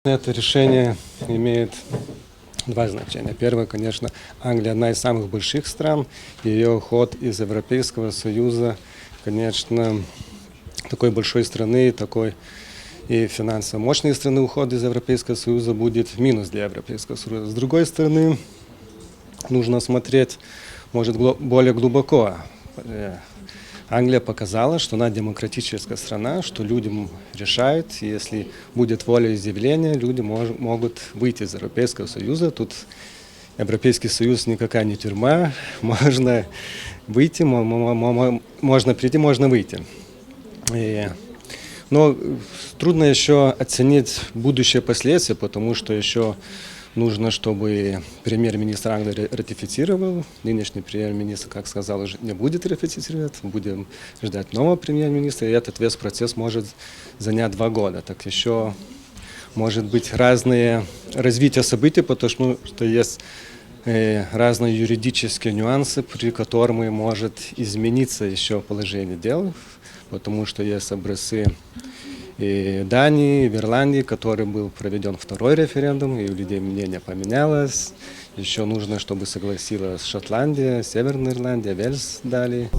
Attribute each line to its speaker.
Speaker 1: Это решение имеет два значения. Первое, конечно, Англия одна из самых больших стран, и ее уход из Европейского Союза, конечно, такой большой страны, такой и финансово мощной страны уход из Европейского Союза будет в минус для Европейского Союза. С другой стороны, нужно смотреть, может, более глубоко. Англия показала, что она демократическая страна, что люди решают, если будет волеизъявления, люди могут выйти из Европейского Союза. Тут Европейский Союз никакая не тюрьма, можно выйти, можно прийти, можно выйти. Но трудно еще оценить будущие последствия, потому что еще нужно, чтобы премьер-министр Англии ратифицировал. Нынешний премьер-министр, как сказал, уже не будет ратифицировать. Будем ждать нового премьер-министра, и этот весь процесс может занять 2 года. Так еще может быть разные развития событий, потому что есть разные юридические нюансы, при которых может измениться еще положение дел, потому что есть образцы и Дании, и в Ирландии, который был проведен второй референдум, и у людей мнение поменялось. Еще нужно, чтобы согласилась Шотландия, Северная Ирландия, Вельс дали.